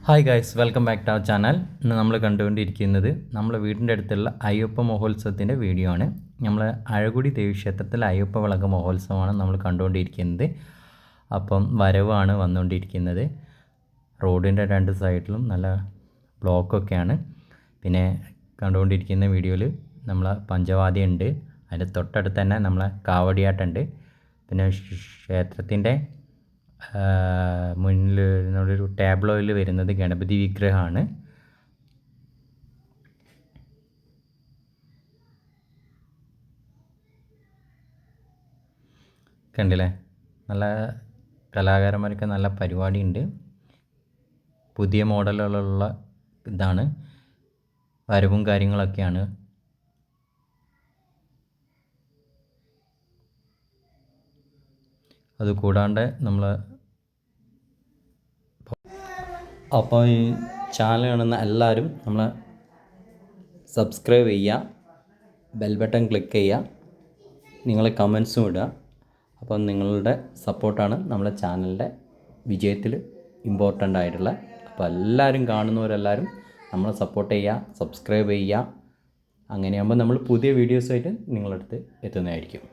Hi guys, welcome back to our channel. ഇന്ന് നമ്മൾ കണ്ടുകൊണ്ടിരിക്കുന്നത് നമ്മളെ വീടിൻ്റെ അടുത്തുള്ള അയ്യപ്പ മഹോത്സവത്തിൻ്റെ വീഡിയോ ആണ്. നമ്മൾ അഴകുടി ദേവീക്ഷേത്രത്തിൽ അയ്യപ്പ വിളക്ക് മഹോത്സവമാണ് നമ്മൾ കണ്ടുകൊണ്ടിരിക്കുന്നത്. അപ്പം വരവാണ് വന്നുകൊണ്ടിരിക്കുന്നത്. റോഡിൻ്റെ രണ്ട് സൈഡിലും നല്ല ബ്ലോക്കൊക്കെയാണ്. പിന്നെ കണ്ടുകൊണ്ടിരിക്കുന്ന വീഡിയോയിൽ നമ്മളെ പഞ്ചവാദ്യം ഉണ്ട്. അതിൻ്റെ തൊട്ടടുത്ത് തന്നെ നമ്മളെ കാവടിയാട്ടുണ്ട്. പിന്നെ ക്ഷേത്രത്തിൻ്റെ മുന്നിൽ ഒരു ടാബ്ലോയിൽ വരുന്നത് ഗണപതി വിഗ്രഹമാണ്. കണ്ടില്ലേ, നല്ല കലാകാരന്മാരൊക്കെ നല്ല പരിപാടിയുണ്ട്. പുതിയ മോഡലുകളുള്ള ഇതാണ്, വരവും കാര്യങ്ങളൊക്കെയാണ്. അതുകൂടാണ്ട് നമ്മൾ അപ്പോൾ ഈ ചാനൽ കാണുന്ന എല്ലാവരും നമ്മൾ സബ്സ്ക്രൈബ് ചെയ്യുക, ബെൽ ബട്ടൺ ക്ലിക്ക് ചെയ്യുക, നിങ്ങളെ കമൻസും ഇടുക. അപ്പം നിങ്ങളുടെ സപ്പോർട്ടാണ് നമ്മളെ ചാനലിൻ്റെ വിജയത്തിൽ ഇമ്പോർട്ടൻ്റ് ആയിട്ടുള്ള. അപ്പോൾ എല്ലാവരും കാണുന്നവരെല്ലാവരും നമ്മളെ സപ്പോർട്ട് ചെയ്യുക, സബ്സ്ക്രൈബ് ചെയ്യുക. അങ്ങനെയാകുമ്പോൾ നമ്മൾ പുതിയ വീഡിയോസുമായിട്ട് നിങ്ങളടുത്ത് എത്തുന്നതായിരിക്കും.